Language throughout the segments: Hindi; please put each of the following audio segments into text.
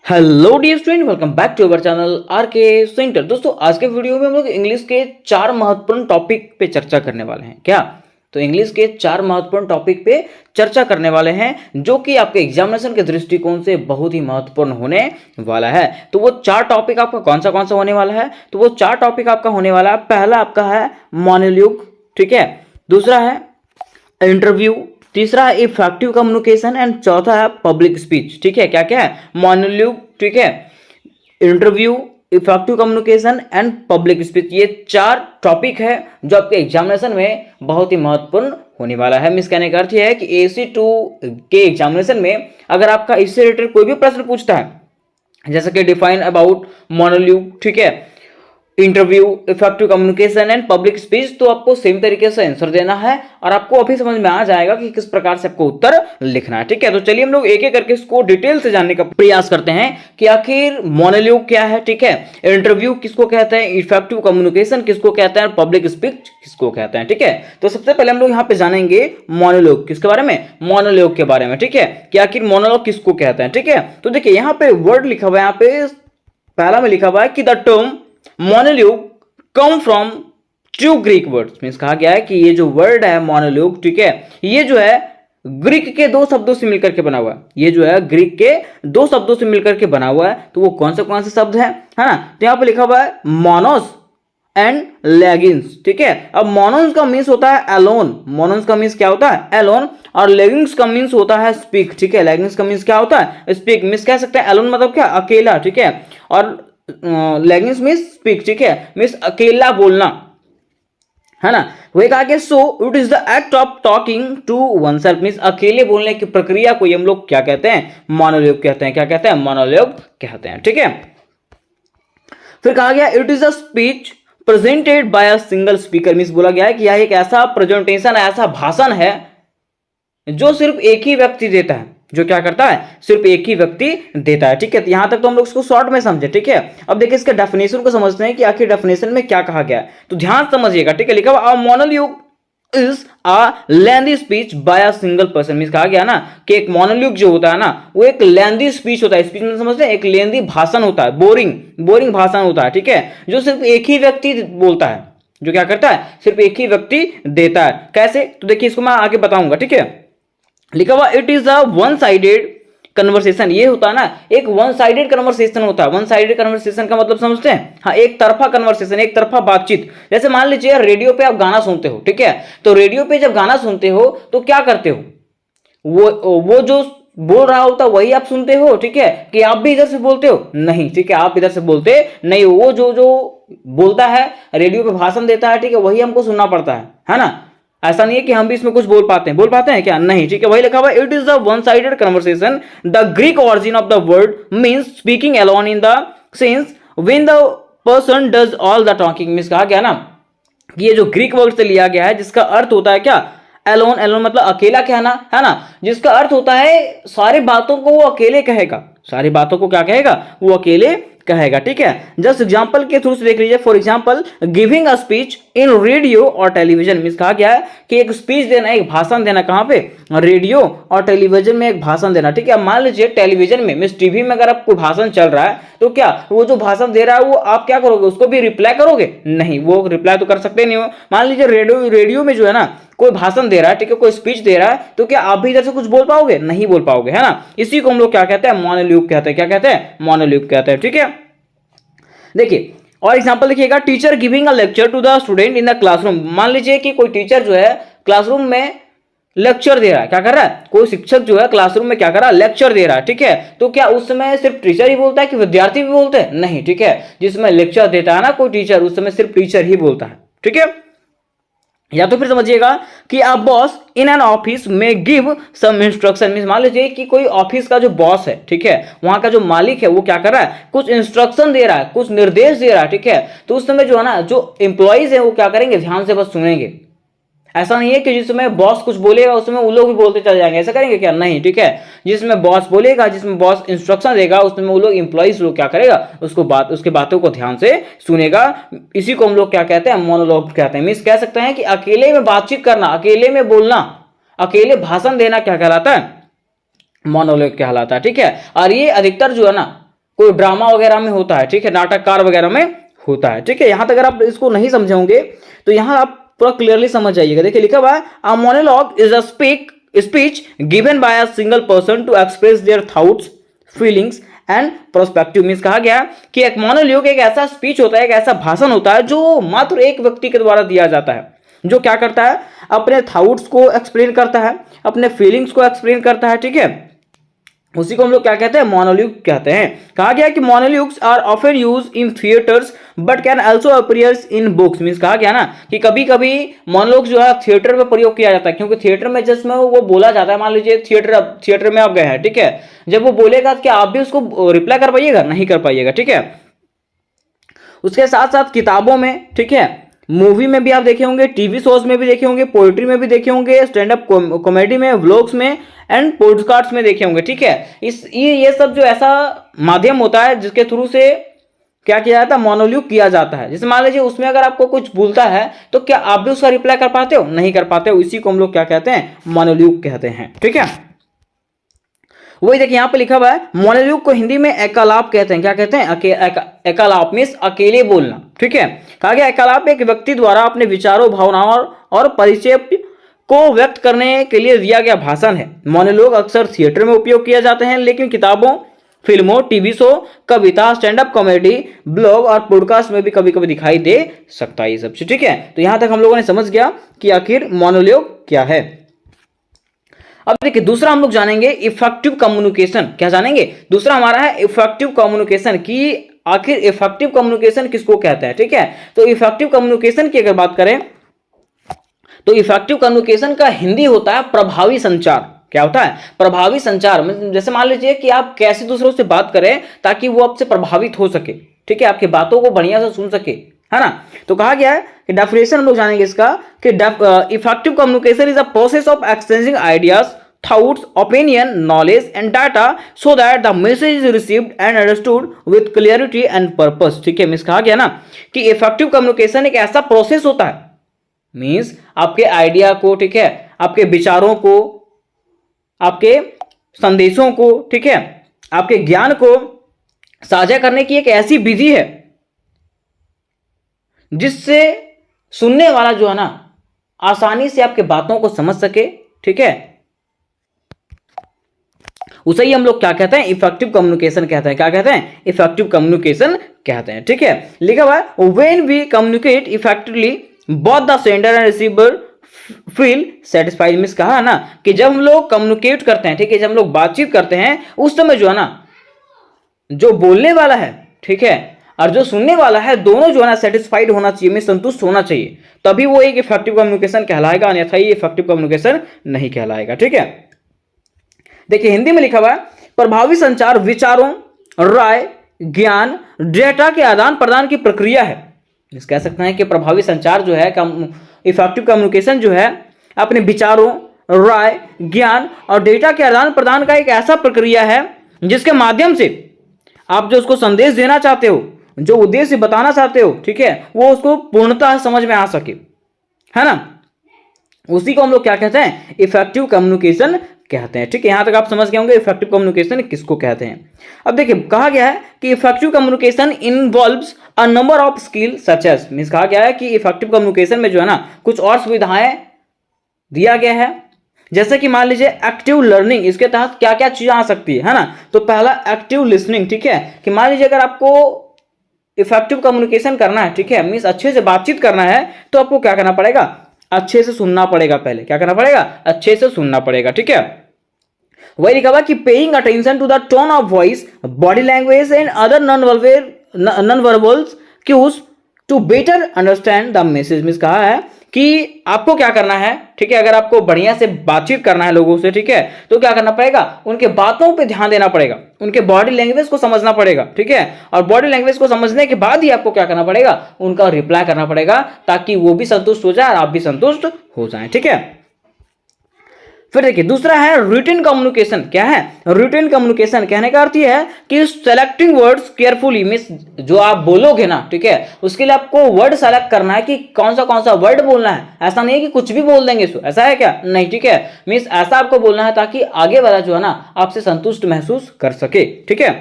Hello dear student, welcome back to our channel R K centre. दोस्तों, आज के वीडियो में हम लोग इंग्लिश के 4 महत्वपूर्ण टॉपिक पे चर्चा करने वाले हैं। क्या तो इंग्लिश के 4 महत्वपूर्ण टॉपिक पे चर्चा करने वाले हैं जो कि आपके एग्जामिनेशन के दृष्टिकोण से बहुत ही महत्वपूर्ण होने वाला है। तो वो 4 टॉपिक आपका कौन सा होने वाला है? तो वो 4 टॉपिक आपका होने वाला है। पहला आपका है मोनोलॉग, ठीक है। दूसरा है इंटरव्यू, तीसरा है इफेक्टिव कम्युनिकेशन एंड चौथा है पब्लिक स्पीच। ठीक है, क्या क्या है? मोनोलॉग, ठीक है, interview, effective communication and public speech. ये 4 टॉपिक है जो आपके एग्जामिनेशन में बहुत ही महत्वपूर्ण होने वाला है। मिस कहने का अर्थ यह है कि AC2 के एग्जामिनेशन में अगर आपका इससे रिलेटेड कोई भी प्रश्न पूछता है, जैसे कि डिफाइन अबाउट मोनोलॉग, ठीक है, interview, effective communication and public speech, तो आपको सेम तरीके से आंसर देना है और आपको अभी समझ में आ जाएगा कि किस प्रकार से आपको उत्तर लिखना है। ठीक है, तो चलिए हम लोग एक एक करके इसको डिटेल से जानने का प्रयास करते हैं कि आखिर मोनोलॉग क्या है, ठीक है, इंटरव्यू किसको कहते हैं, इफेक्टिव कम्युनिकेशन किसको कहते हैं, पब्लिक स्पीच किसको कहते हैं। ठीक है, तो सबसे पहले हम लोग यहाँ पे जानेंगे मोनोलॉग किसके बारे में, मोनोलॉग के बारे में। ठीक है, कि आखिर मोनोलॉग किसको कहते हैं। ठीक है, तो देखिए यहाँ पे वर्ड लिखा हुआ है, यहाँ पे पहला में लिखा हुआ है कि the term monologue come from 2 Greek words. Means कहा गया है कि ये जो वर्ड है मोनोलॉग, ठीक है, ये जो है ग्रीक के 2 शब्दों से मिलकर के बना हुआ है। ये जो है ग्रीक के 2 शब्दों से मिलकर के बना हुआ है। तो वो कौन से शब्द है ना? तो यहां पे लिखा हुआ है मोनोस एंड लेगिंग्स। ठीक है, अब मोनोस का मीन्स होता है एलोन, मोनोस का मीन्स क्या होता है? एलोन। और लेगिंग्स का मीन्स होता है स्पीक। ठीक है, लेगिंग्स का मीन्स क्या होता है? स्पीक। मीन्स कह सकते हैं एलोन मतलब क्या? अकेला। ठीक है, और लेगिंग्स मीन्स स्पीक। ठीक है, मीन्स अकेला बोलना, है ना। वही कहा कि so it is the act of talking to oneself, means अकेले बोलने की प्रक्रिया को हम लोग क्या कहते हैं? मोनोलॉग कहते हैं। क्या कहते हैं? मोनोलॉग कहते हैं। ठीक है, फिर कहा गया it is a speech presented by a single speaker. Means बोला गया है कि यह एक ऐसा प्रेजेंटेशन, ऐसा भाषण है जो सिर्फ एक ही व्यक्ति देता है। जो क्या करता है? सिर्फ एक ही व्यक्ति देता है। ठीक है, तो यहां तक तो हम लोग इसको शॉर्ट में समझे। ठीक है, अब देखिए इसके डेफिनेशन को समझते हैं कि आखिर डेफिनेशन में क्या कहा गया है। तो ध्यान समझिएगा। ठीक है, लिखा हुआ monologue is a lengthy speech bye a single person. Means कहा गया ना कि एक मोनोलॉग जो होता है ना, वो एक लेंथी स्पीच होता है। स्पीच में समझते हैं, एक लेंथी भाषण होता है, बोरिंग भाषण होता है। ठीक है, जो सिर्फ एक ही व्यक्ति बोलता है, जो क्या करता है? सिर्फ एक ही व्यक्ति देता है। कैसे? तो देखिए इसको मैं आगे बताऊंगा। ठीक है, लिखा हुआ it is a one sided conversation. ये होता है ना, एक वन साइडेड कन्वर्सेशन होता है। वन साइडेड कन्वर्सेशन का मतलब समझते हैं? हाँ, एक तरफा कन्वर्सेशन, एक तरफा बातचीत। जैसे मान लीजिए रेडियो पे आप गाना सुनते हो, ठीक है, तो रेडियो पे जब गाना सुनते हो तो क्या करते हो? वो जो बोल रहा होता वही आप सुनते हो, ठीक है, कि आप भी इधर से बोलते हो? नहीं, ठीक है, आप इधर से बोलते नहीं हो। वो जो बोलता है, रेडियो पे भाषण देता है, ठीक है, वही हमको सुनना पड़ता है ना। ऐसा नहीं है कि हम भी इसमें कुछ बोल पाते हैं क्या? नहीं। ठीक है, वही लिखा हुआ it is the one sided conversation. The Greek origin of the word means speaking alone in the sense when the person does all the talking. Means कहा गया ना कि ये जो ग्रीक वर्ड से लिया गया है, जिसका अर्थ होता है क्या? एलोन। एलोन मतलब अकेला कहना, है ना, जिसका अर्थ होता है सारी बातों को वो अकेले कहेगा। सारी बातों को क्या कहेगा? वो अकेले कहेगा। ठीक है, जस्ट एग्जांपल के थ्रू से देख लीजिए। For example giving a speech in radio और टेलीविजन। मींस कहा गया है कि एक स्पीच देना, एक भाषण देना, कहां पे? रेडियो और टेलीविजन में एक भाषण देना। ठीक है, मान लीजिए टेलीविजन में, मींस टीवी में अगर आपको भाषण चल रहा है, तो क्या वो जो भाषण दे रहा है वो आप क्या करोगे? उसको भी रिप्लाई करोगे? नहीं, वो रिप्लाई तो कर सकते नहीं हो। मान लीजिए रेडियो में जो है ना कोई भाषण दे रहा है, ठीक है, कोई स्पीच दे रहा है, तो क्या आप भी इधर से कुछ बोल पाओगे? नहीं बोल पाओगे, है ना। इसी को हम लोग क्या कहते हैं? मोनोलॉग कहते हैं। क्या कहते हैं? मोनोलॉग कहते हैं। ठीक है, देखिए और एग्जांपल देखिएगा, teacher giving a lecture to the student in the classroom. मान लीजिए कि कोई टीचर जो है क्लासरूम में लेक्चर दे रहा है। क्या कर रहा है? कोई शिक्षक जो है क्लासरूम में क्या कर रहा है? लेक्चर दे रहा है। ठीक है, तो क्या उस समय सिर्फ टीचर ही बोलता है कि विद्यार्थी भी बोलते हैं? नहीं। ठीक है, जिसमें लेक्चर देता है ना कोई टीचर, उस समय सिर्फ टीचर ही बोलता है। ठीक है, या तो फिर समझिएगा कि आप बॉस इन एन ऑफिस में गिव सम इंस्ट्रक्शन। मींस मान लीजिए कि कोई ऑफिस का जो बॉस है, ठीक है, वहां का जो मालिक है, वो क्या कर रहा है? कुछ इंस्ट्रक्शन दे रहा है, कुछ निर्देश दे रहा है। ठीक है, तो उस समय जो है ना, जो एम्प्लॉइज है वो क्या करेंगे? ध्यान से बस सुनेंगे। ऐसा नहीं है कि जिसमें बॉस कुछ बोलेगा उसमें वो लोग भी बोलते चले जाएंगे। ऐसा करेंगे क्या? नहीं। ठीक है, जिसमें बॉस बोलेगा, जिसमें बॉस इंस्ट्रक्शन देगा, उसमें वो लोग एम्प्लॉइज लोग क्या करेगा? उसके बातों को ध्यान से सुनेगा। इसी को हम लोग क्या कहते हैं? मोनोलॉग कहते हैं। मींस कह सकते हैं कि अकेले में बातचीत करना, अकेले में बोलना, अकेले भाषण देना क्या कहलाता है? मोनोलॉग कहलाता है। ठीक है, और ये अधिकतर जो है ना कोई ड्रामा वगैरह में होता है, ठीक है, नाटककार वगैरह में होता है, ठीक है। यहां तक अगर आप इसको नहीं समझोगे तो यहां आप पूरा क्लियरली समझ जाइएगा। देखिए लिखा हुआ है a monologue is a speech given by a single person to express their thoughts feelings and prospective. Means कहा गया कि एक मोनोलॉग एक ऐसा स्पीच होता है, एक ऐसा भाषण होता है जो मात्र एक व्यक्ति के द्वारा दिया जाता है, जो क्या करता है, अपने थॉट्स को एक्सप्लेन करता है, अपने फीलिंग्स को एक्सप्लेन करता है, ठीक है। उसी को हम लोग क्या कहते हैं, मोनोलॉग कहते हैं। कहा गया कि monologues are often use in theatres but can also appears in books. Means कहा गया ना कि कभी कभी मोनोलॉग्स जो है थिएटर में प्रयोग किया जाता है, क्योंकि थिएटर में जिसमें वो बोला जाता है, मान लीजिए थिएटर में आप गए हैं, ठीक है, जब वो बोलेगा क्या आप भी उसको रिप्लाई कर पाइएगा, नहीं कर पाइएगा, ठीक है। उसके साथ साथ किताबों में, ठीक है, मूवी में भी आप देखे होंगे, टीवी शोज में भी देखे होंगे, पोएट्री में भी देखे होंगे, स्टैंड अप कॉमेडी में, व्लॉग्स में एंड पॉडकास्ट में देखे होंगे, ठीक है। ये सब जो ऐसा माध्यम होता है जिसके थ्रू से क्या किया जाता है, मोनोलॉग किया जाता है। जैसे मान लीजिए उसमें अगर आपको कुछ बोलता है तो क्या आप भी उसका रिप्लाई कर पाते हो, नहीं कर पाते हो, इसी को हम लोग क्या कहते हैं, मोनोलॉग कहते हैं, ठीक है। वही देखिए यहां पे लिखा हुआ है मोनोलॉग को हिंदी में एकालाप कहते हैं। क्या कहते हैं, एकालाप मींस अकेले बोलना, ठीक है। कहा गया एकालाप एक व्यक्ति द्वारा अपने विचारों, भावनाओं और परिचय को व्यक्त करने के लिए दिया गया भाषण है। मोनोलॉग अक्सर थिएटर में उपयोग किया जाते हैं, लेकिन किताबों, फिल्मों, टीवी शो, कविता, स्टैंड अप कॉमेडी, ब्लॉग और पॉडकास्ट में भी कभी कभी दिखाई दे सकता है ये सब चीज, ठीक है। तो यहां तक हम लोगों ने समझ गया कि आखिर मोनोलॉग क्या है। अब देखिए दूसरा हम लोग जानेंगे इफेक्टिव कम्युनिकेशन। क्या जानेंगे, दूसरा हमारा है इफेक्टिव कम्युनिकेशन, कि आखिर इफेक्टिव कम्युनिकेशन किसको कहते हैं, ठीक है। तो इफेक्टिव कम्युनिकेशन की अगर बात करें तो इफेक्टिव कम्युनिकेशन का हिंदी होता है प्रभावी संचार। क्या होता है, प्रभावी संचार। जैसे मान लीजिए कि आप कैसे दूसरों से बात करें ताकि वो आपसे प्रभावित हो सके, ठीक है, आपकी बातों को बढ़िया से सुन सके, है ना। तो कहा गया है कि डेफिनेशन हम लोग जानेंगे इसका कि effective communication is a process of exchanging ideas, thoughts, opinion, knowledge and data so that the message is received and understood with clarity and purpose, ठीक है। मींस कहा गया ना कि इफेक्टिव कम्युनिकेशन एक ऐसा प्रोसेस होता है, मींस आपके आइडिया को, ठीक है, आपके विचारों को, आपके संदेशों को, ठीक है, आपके ज्ञान को साझा करने की एक ऐसी विधि है जिससे सुनने वाला जो है ना आसानी से आपके बातों को समझ सके, ठीक है। उसे ही हम लोग क्या कहते हैं, इफेक्टिव कम्युनिकेशन कहते हैं। क्या कहते हैं, इफेक्टिव कम्युनिकेशन कहते हैं, ठीक है। लिखा हुआ है when we communicate effectively both the sender and receiver feel satisfied. Means कहा ना कि जब हम लोग कम्युनिकेट करते हैं, ठीक है, जब हम लोग बातचीत करते हैं उस समय जो है ना जो बोलने वाला है, ठीक है, और जो सुनने वाला है, दोनों जो है ना सेटिस्फाइड होना चाहिए, में संतुष्ट होना चाहिए, तभी वो एक इफेक्टिव कम्युनिकेशन कहलाएगा, अन्यथा ये इफेक्टिव कम्युनिकेशन नहीं कहलाएगा, ठीक है। देखिए हिंदी में लिखा हुआ है प्रभावी संचार विचारों, राय, ज्ञान, डेटा के आदान प्रदान की प्रक्रिया है। इस कह सकते हैं कि प्रभावी संचार जो है, इफेक्टिव कम्युनिकेशन जो है, अपने विचारों, राय, ज्ञान और डेटा के आदान प्रदान का एक ऐसा प्रक्रिया है जिसके माध्यम से आप जो उसको संदेश देना चाहते हो, जो उद्देश्य बताना चाहते हो, ठीक है, वो उसको पूर्णतः समझ में आ सके, है ना। उसी को हम लोग क्या कहते हैं, इफेक्टिव कम्युनिकेशन कहते हैं, ठीक है। यहां तक आप समझ गए होंगे इफेक्टिव कम्युनिकेशन किसको कहते हैं। अब देखिए कहा गया है कि effective communication involves a number of skill such as. Means कहा गया है कि इफेक्टिव कम्युनिकेशन में जो है ना कुछ और सुविधाएं दिया गया है, जैसे कि मान लीजिए एक्टिव लर्निंग, इसके तहत क्या क्या चीजें आ सकती है ना। तो पहला एक्टिव लिसनिंग, ठीक है, कि मान लीजिए अगर आपको इफेक्टिव कम्युनिकेशन करना है, ठीक है, मींस अच्छे से बातचीत करना है, तो आपको क्या करना पड़ेगा, अच्छे से सुनना पड़ेगा। पहले क्या करना पड़ेगा, अच्छे से सुनना पड़ेगा, ठीक है। वही लिखा हुआ कि paying attention to the tone of voice, body language and other non verbals cues to better understand the message. Means कहा है कि आपको क्या करना है, ठीक है, अगर आपको बढ़िया से बातचीत करना है लोगों से, ठीक है, तो क्या करना पड़ेगा, उनके बातों पे ध्यान देना पड़ेगा, उनके बॉडी लैंग्वेज को समझना पड़ेगा, ठीक है। और बॉडी लैंग्वेज को समझने के बाद ही आपको क्या करना पड़ेगा, उनका रिप्लाई करना पड़ेगा, ताकि वो भी संतुष्ट हो जाए और आप भी संतुष्ट हो जाए, ठीक है। फिर देखिए दूसरा है रिटन कम्युनिकेशन। क्या है, रिटन कम्युनिकेशन कहने का अर्थ यह है कि सेलेक्टिंग वर्ड्स केयरफुली, मींस जो आप बोलोगे ना, ठीक है, उसके लिए आपको वर्ड सेलेक्ट करना है कि कौन सा वर्ड बोलना है। ऐसा नहीं है कि कुछ भी बोल देंगे, ऐसा है क्या, नहीं, ठीक है। मींस ऐसा आपको बोलना है ताकि आगे वाला जो है ना आपसे संतुष्ट महसूस कर सके, ठीक है।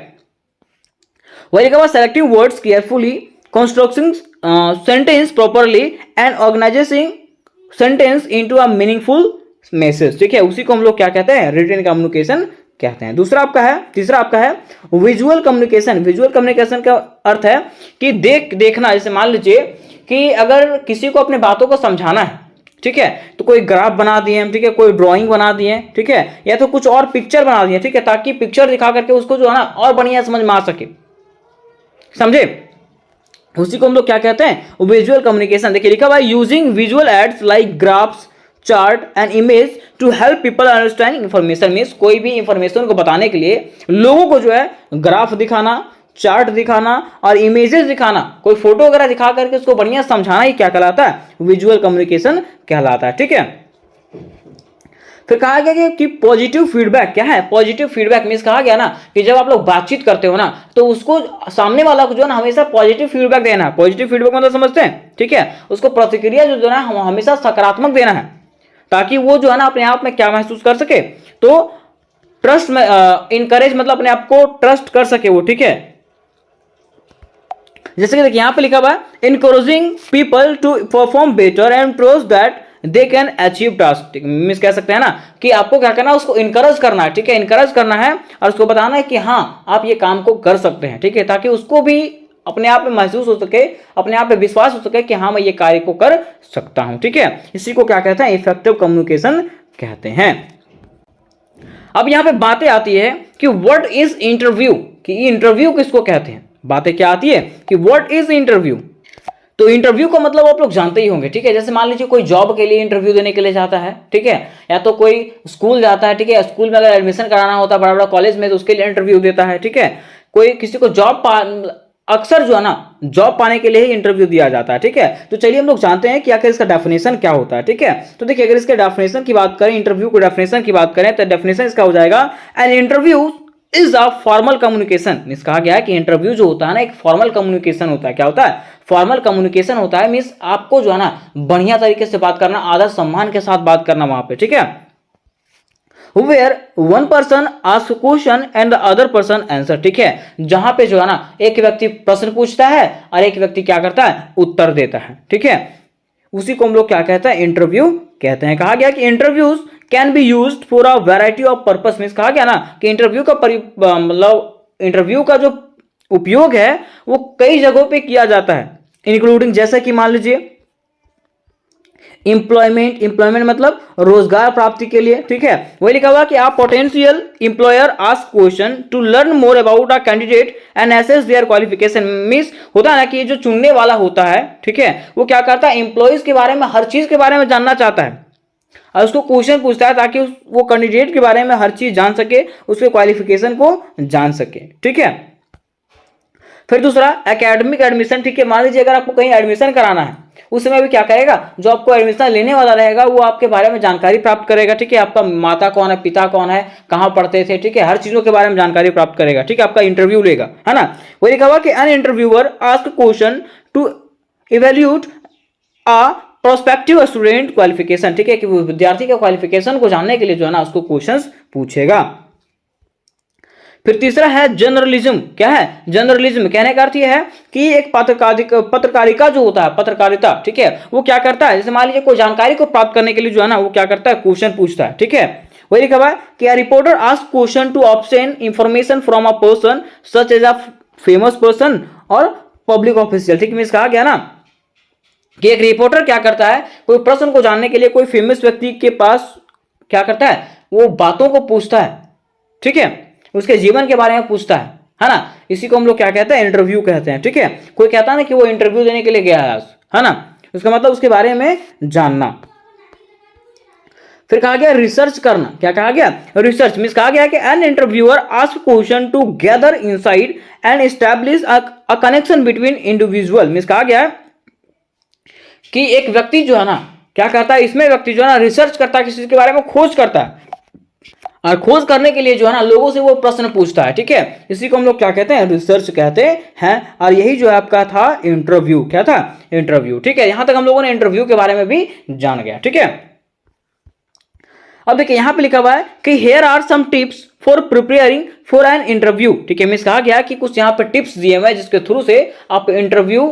वही लिखा हुआ selecting words carefully, constructing sentence properly and organising sentence into a meaningful message. ठीक है, उसी को हम लोग क्या कहते हैं, रिटन कम्युनिकेशन कहते हैं। दूसरा आपका है, तीसरा आपका है विजुअल कम्युनिकेशन। विजुअल कम्युनिकेशन का अर्थ है कि देखना। जैसे मान लीजिए कि अगर किसी को अपने बातों को समझाना है, ठीक है, तो कोई ग्राफ बना दिए हम, ठीक है, कोई ड्राइंग बना दिए, ठीक है, या तो कुछ और पिक्चर बना दिए, ठीक है, ताकि पिक्चर दिखा करके उसको जो है ना और बढ़िया समझ में आ सके, समझे, उसी को हम लोग क्या कहते हैं, विजुअल कम्युनिकेशन। देखिए लिखा हुआ है using visual aids like graphs, chart and image to help people understand information. Means कोई भी इंफॉर्मेशन को बताने के लिए लोगों को जो है ग्राफ दिखाना, चार्ट दिखाना और इमेजेस दिखाना, कोई फोटो वगैरह दिखा करके उसको बढ़िया समझाना ही क्या कहलाता है, विजुअल कम्युनिकेशन कहलाता है। ठीक है, फिर कहा गया कि पॉजिटिव फीडबैक क्या है, पॉजिटिव फीडबैक मीन्स कहा गया ना कि जब आप लोग बातचीत करते हो ना तो उसको सामने वाला को जो है ना हमेशा पॉजिटिव फीडबैक देना है। पॉजिटिव फीडबैक मतलब समझते हैं, ठीक है, उसको प्रतिक्रिया जो है ना हमेशा सकारात्मक देना है, ताकि वो जो है ना अपने आप में क्या महसूस कर सके, तो ट्रस्ट में इनकरेज मतलब अपने आप को ट्रस्ट कर सके वो। ठीक है, जैसे कि देखिए यहां पे लिखा हुआ है encouraging people to perform better and trust that they can achieve task. Means कह सकते हैं ना कि आपको क्या करना है, उसको इनकरेज करना है। ठीक है, इनकरेज करना है और उसको बताना है कि हाँ आप ये काम को कर सकते हैं। ठीक है, ताकि उसको भी अपने आप में महसूस हो सके, अपने आप में विश्वास हो सके कि हाँ मैं ये कार्य को कर सकता हूं। ठीक है, इसी को क्या कहते हैं, इफेक्टिव कम्युनिकेशन कहते हैं। अब यहां पे बातें आती है कि व्हाट इज इंटरव्यू, कि इंटरव्यू किसको कहते हैं। बातें क्या आती है कि व्हाट इज इंटरव्यू। तो इंटरव्यू का मतलब आप लोग जानते ही होंगे। ठीक है, जैसे मान लीजिए कोई जॉब के लिए इंटरव्यू देने के लिए जाता है, ठीक है, या तो कोई स्कूल जाता है, ठीक है, स्कूल में अगर एडमिशन कराना होता है बड़ा बड़ा कॉलेज में तो उसके लिए इंटरव्यू देता है। ठीक है, कोई किसी को अक्सर जो है ना जॉब पाने के लिए ही इंटरव्यू दिया जाता है। ठीक है, तो चलिए हम लोग जानते हैं कि आखिर इसका डेफिनेशन क्या होता है। ठीक है, तो देखिए अगर इसके डेफिनेशन की बात करें, इंटरव्यू के डेफिनेशन की बात करें तो डेफिनेशन इसका हो जाएगा an interview is a formal communication. Means कहा गया है कि इंटरव्यू जो होता है ना एक फॉर्मल कम्युनिकेशन होता है। क्या होता है, फॉर्मल कम्युनिकेशन होता है। मीन्स आपको जो है ना बढ़िया तरीके से बात करना, आदर सम्मान के साथ बात करना वहां पे। ठीक है, where one person asks question and the other person answer। ठीक है, जहां पे जो है ना एक व्यक्ति प्रश्न पूछता है और एक व्यक्ति क्या करता है, उत्तर देता है। ठीक है, उसी को हम लोग क्या कहते हैं, इंटरव्यू कहते हैं। कहा गया कि interviews can be used for a variety of purpose. Means कहा गया ना कि इंटरव्यू का मतलब इंटरव्यू का जो उपयोग है वो कई जगहों पे किया जाता है, इंक्लूडिंग जैसे कि मान लीजिए एम्प्लॉयमेंट मतलब रोजगार प्राप्ति के लिए। ठीक है, वही लिखा हुआ कि आप potential employer ask question to learn more about a candidate and assess their qualification. Means होता है ना कि जो चुनने वाला होता है, ठीक है, वो क्या करता है, एम्प्लॉयज के बारे में हर चीज के बारे में जानना चाहता है और उसको क्वेश्चन पूछता है ताकि वो कैंडिडेट के बारे में हर चीज जान सके, उसके क्वालिफिकेशन को जान सके। ठीक है, फिर दूसरा एकेडमिक एडमिशन। ठीक है, मान लीजिए अगर आपको कहीं एडमिशन कराना है उस समय भी क्या करेगा, जो आपको एडमिशन लेने वाला रहेगा वो आपके बारे में जानकारी प्राप्त करेगा। ठीक है, आपका माता कौन है, पिता कौन है, कहाँ पढ़ते थे, ठीक है, हर चीजों के बारे में जानकारी प्राप्त करेगा। ठीक है, आपका इंटरव्यू लेगा, है ना। वही लिखा हुआ कि an interviewer ask question to evaluate a prospective student qualification. ठीक है, कि वो विद्यार्थी के क्वालिफिकेशन को जानने के लिए जो है ना उसको क्वेश्चंस पूछेगा। फिर तीसरा है जर्नलिज्म। क्या है, जर्नलिज्म कहने का अर्थ यह है कि एक पत्रकारिता जो होता है, पत्रकारिता, ठीक है, वो क्या करता है, जैसे मान लीजिए कोई जानकारी को प्राप्त करने के लिए जो है ना वो क्या करता है, क्वेश्चन पूछता है। ठीक है, वही लिखा हुआ है कि reporter ask question to obtain information from a person such as a famous person और पब्लिक ऑफिशियल। ठीक है, मींस कहा गया ना कि एक रिपोर्टर क्या करता है, कोई प्रश्न को जानने के लिए कोई फेमस व्यक्ति के पास क्या करता है, वो बातों को पूछता है। ठीक है, उसके जीवन के बारे में पूछता है ना। इसी को हम लोग क्या कहते हैं, इंटरव्यू कहते हैं। ठीक है, कोई कहता है ना कि वो इंटरव्यू देने के लिए गया है ना, उसका मतलब उसके बारे में जानना। फिर कहा गया रिसर्च करना। क्या कहा गया, रिसर्च मींस कहा गया कि an interviewer ask question to gather insight and establish a connection between individual. Means कहा गया कि एक व्यक्ति जो है ना क्या करता है, इसमें व्यक्ति जो है ना रिसर्च करता है, किसी के बारे में खोज करता है और खोज करने के लिए जो है ना लोगों से वो प्रश्न पूछता है। ठीक है, इसी को हम लोग क्या कहते हैं, रिसर्च कहते हैं। और यही जो है आपका था इंटरव्यू। क्या था, इंटरव्यू। ठीक है, यहां तक हम लोगों ने इंटरव्यू के बारे में भी जान गया। ठीक है, अब देखिए यहां पे लिखा हुआ है कि here are some tips for preparing for an interview, ठीक है। मींस कहा गया कि कुछ यहाँ पे टिप्स दिए हुए हैं जिसके थ्रू से आप इंटरव्यू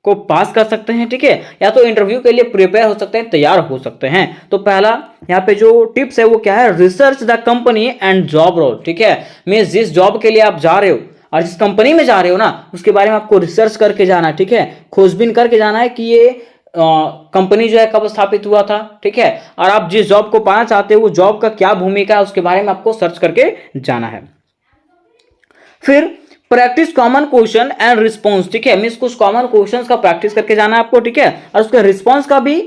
को पास कर सकते हैं, ठीक है, या तो इंटरव्यू के लिए प्रिपेयर हो सकते हैं, तैयार हो सकते हैं। तो पहला यहाँ पे जो टिप्स है वो क्या है, research the company and job role, ठीक है। मींस जिस जॉब के लिए आप जा रहे हो और जिस कंपनी में जा रहे हो ना उसके बारे में आपको रिसर्च करके जाना है, ठीक है, खोजबीन करके जाना है कि ये कंपनी जो है कब स्थापित हुआ था, ठीक है, और आप जिस जॉब को पाना चाहते हो वो जॉब का क्या भूमिका है उसके बारे में आपको सर्च करके जाना है। फिर practice common question and response, ठीक है। मींस कुछ कॉमन क्वेश्चंस का प्रैक्टिस करके जाना है आपको, ठीक है, और उसके रिस्पॉन्स का भी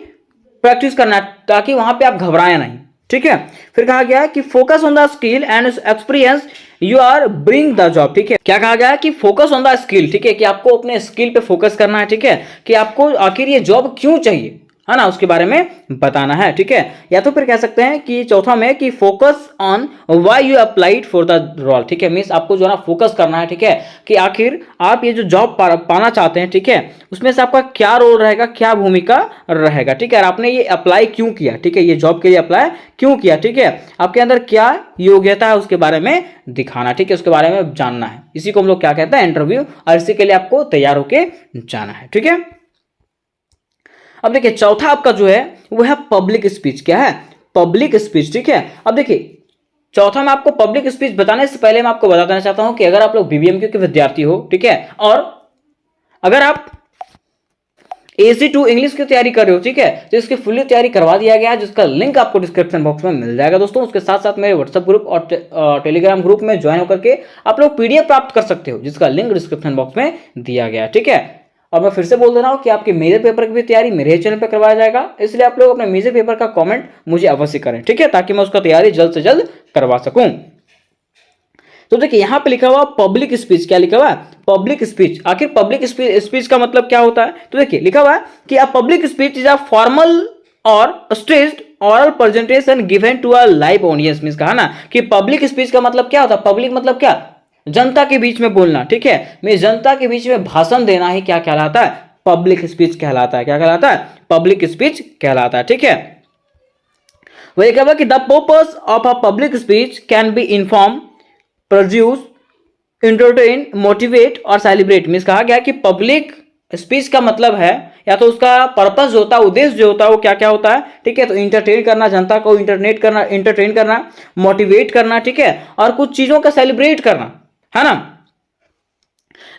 प्रैक्टिस करना है ताकि वहां पे आप घबराएं नहीं, ठीक है। फिर कहा गया है कि focus on the skill and experience you are bring the job, ठीक है। क्या कहा गया है कि फोकस ऑन द स्किल, ठीक है, कि आपको अपने स्किल पे फोकस करना है, ठीक है, कि आपको आखिर ये जॉब क्यों चाहिए, है ना, उसके बारे में बताना है, ठीक है। या तो फिर कह सकते हैं कि चौथा में कि focus on why you applied for the role, ठीक है। मींस आपको जो है ना फोकस करना है, ठीक है, कि आखिर आप ये जो जॉब पाना चाहते हैं, ठीक है, उसमें से आपका क्या रोल रहेगा, क्या भूमिका रहेगा, ठीक है, और आपने ये अप्लाई क्यों किया, ठीक है, ये जॉब के लिए अप्लाई क्यों किया, ठीक है, आपके अंदर क्या योग्यता है उसके बारे में दिखाना, ठीक है, उसके बारे में जानना है। इसी को हम लोग क्या कहते हैं, इंटरव्यू, और इसी के लिए आपको तैयार होकर जाना है, ठीक है। अब देखिए चौथा आपका जो है वो है पब्लिक स्पीच। क्या है, पब्लिक स्पीच, ठीक है। अब देखिए चौथा में आपको पब्लिक स्पीच बताने से पहले मैं आपको बता देना चाहता हूं कि अगर आप लोग बीबीएमक्यू के विद्यार्थी हो, ठीक है, और अगर आप AC2 इंग्लिश की तैयारी कर रहे हो, ठीक है, तो इसकी फुल्ली तैयारी करवा दिया गया है जिसका लिंक आपको डिस्क्रिप्शन बॉक्स में मिल जाएगा दोस्तों। उसके साथ साथ मेरे व्हाट्सएप ग्रुप और टेलीग्राम ग्रुप में ज्वाइन होकर के आप लोग PDF प्राप्त कर सकते हो जिसका लिंक डिस्क्रिप्शन बॉक्स में दिया गया है, ठीक है। और मैं फिर से बोल दे रहा हूं कि आपके मेजर पेपर की भी तैयारी मेरे चैनल पर करवाया जाएगा, इसलिए आप लोग अपने मेजर पेपर का कमेंट मुझे अवश्य करें, ठीक है, ताकि मैं उसका तैयारी जल्द से जल्द करवा सकूं। तो देखिए यहां पे लिखा हुआ पब्लिक स्पीच, क्या लिखा हुआ है, पब्लिक स्पीच। आखिर पब्लिक स्पीच का मतलब क्या होता है, तो देखिए लिखा हुआ है कि a public speech is a formal और stressed oral presentation given to a live audience. Means कहा ना कि पब्लिक स्पीच का मतलब क्या होता है, पब्लिक मतलब क्या, जनता के बीच में बोलना, ठीक है, मैं जनता के बीच में भाषण देना ही क्या कहलाता है, पब्लिक स्पीच कहलाता है। क्या कहलाता है, पब्लिक स्पीच कहलाता है, ठीक है। वही कहा कि the purpose of a public speech can be inform, produce, entertain, motivate और सेलिब्रेट। मींस कहा गया कि पब्लिक स्पीच का मतलब है या तो उसका पर्पस जो होता है, उद्देश्य जो होता है वो क्या क्या होता है, ठीक है, तो इंटरटेन करना, जनता को इंटरटेन करना, मोटिवेट करना, ठीक है, और कुछ चीजों का सेलिब्रेट करना, है ना।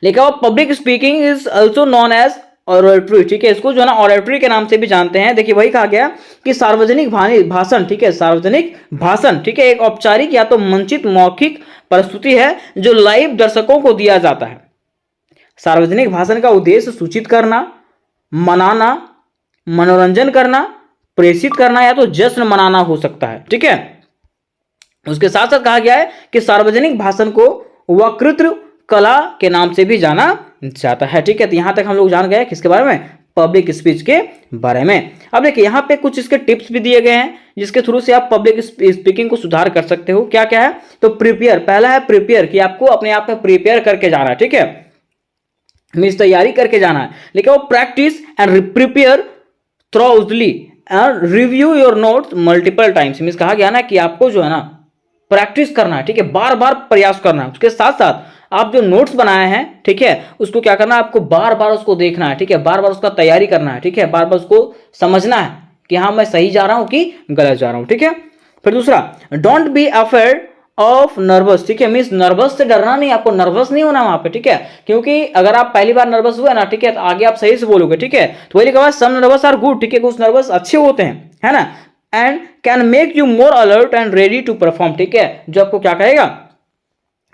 लिखा हुआ public speaking is also known as oratory, ठीक है, इसको जो है ना ऑरेटरी के नाम से भी जानते हैं। देखिए वही कहा गया कि सार्वजनिक भाषण, ठीक है, सार्वजनिक भाषण, ठीक है, एक औपचारिक या तो मंचित मौखिक प्रस्तुति है जो लाइव दर्शकों को दिया जाता है। सार्वजनिक भाषण का उद्देश्य सूचित करना, मनाना, मनोरंजन करना, प्रेषित करना या तो जश्न मनाना हो सकता है, ठीक है। उसके साथ साथ कहा गया है कि सार्वजनिक भाषण को वक्तृत्व कला के नाम से भी जाना जाता है, ठीक है। तो यहां तक हम लोग जान गए किसके बारे में, पब्लिक स्पीच के बारे में। अब देखिए यहाँ पे कुछ इसके टिप्स भी दिए गए हैं जिसके थ्रू से आप पब्लिक स्पीकिंग को सुधार कर सकते हो। क्या क्या है, तो प्रिपेयर, पहला है प्रिपेयर, कि आपको अपने आप में प्रिपेयर करके जाना है, ठीक है, मींस तैयारी करके जाना है। लेकिन वो practice and prepare thoroughly and review your notes multiple times. Means कहा गया ना कि आपको जो है ना प्रैक्टिस करना है, ठीक है, बार बार प्रयास करना है। उसके साथ साथ आप जो नोट्स बनाए हैं, ठीक है, उसको क्या करना है, आपको बार बार उसको देखना है, ठीक है, बार बार उसका तैयारी करना है, ठीक है, बार बार उसको समझना है कि हाँ मैं सही जा रहा हूं कि गलत जा रहा हूं, ठीक है। फिर दूसरा, don't be afraid of nervous, ठीक है, मींस नर्वस से डरना नहीं, आपको नर्वस नहीं होना वहां पे, ठीक है, क्योंकि अगर आप पहली बार नर्वस हुए ना, ठीक है, तो आगे आप सही से बोलोगे, ठीक है। तो वही लिखा हुआ सम नर्वस आर गुड, ठीक है, कुछ नर्वस अच्छे होते हैं, है ना, and can make you more alert and ready to perform, ठीक है, जो आपको क्या कहेगा,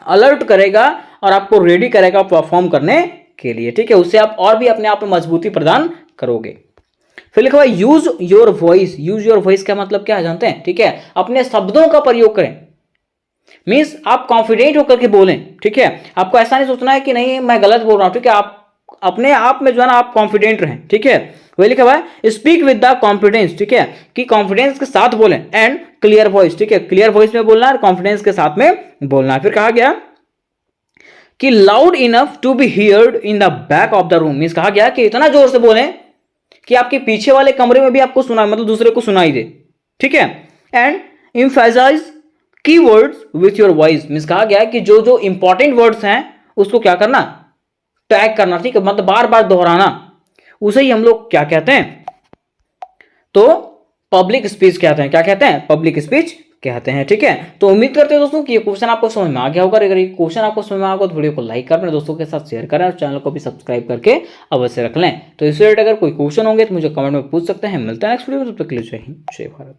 अलर्ट करेगा और आपको रेडी करेगा परफॉर्म करने के लिए, ठीक है, उससे आप और भी अपने आप में मजबूती प्रदान करोगे। फिर लिखा हुआ use your voice. Use your voice का मतलब क्या है जानते हैं, ठीक है, अपने शब्दों का प्रयोग करें, मींस आप कॉन्फिडेंट होकर के बोलें, ठीक है, आपको ऐसा नहीं सोचना है कि नहीं मैं गलत बोल रहा हूं, ठीक है, आप अपने आप में जो है ना आप कॉन्फिडेंट रहें, ठीक है। वही लिखा हुआ है स्पीक विद द कॉन्फिडेंस, ठीक है, कि कॉन्फिडेंस के साथ बोलें, एंड क्लियर वॉइस, ठीक है, क्लियर वॉइस में बोलना है, कॉन्फिडेंस के साथ में बोलना है। फिर कहा गया कि loud enough to be heard in the back of the room, means कहा गया कि इतना जोर से बोलें कि आपके पीछे वाले कमरे में भी आपको सुना, मतलब दूसरे को सुनाई दे, ठीक है, and emphasize keywords with your voice। Means कहा गया है कि जो जो इंपॉर्टेंट वर्ड्स हैं उसको क्या करना, टैग करना, ठीक है, मतलब बार बार दोहराना, उसे ही हम लोग क्या कहते हैं, तो पब्लिक स्पीच कहते हैं। क्या कहते हैं? पब्लिक स्पीच कहते हैं। ठीक है, तो उम्मीद करते हैं दोस्तों कि ये क्वेश्चन आपको समझ में आ गया होगा। अगर ये क्वेश्चन आपको समझ में आ गया तो वीडियो को लाइक कर, अपने दोस्तों के साथ शेयर करें और चैनल को भी सब्सक्राइब करके अवश्य रख लें। तो इस रिलेटेड अगर कोई क्वेश्चन होंगे तो मुझे कमेंट में पूछ सकते हैं। मिलते हैं नेक्स्ट वीडियो में, तब तक के लिए जय हिंद, जय भारत।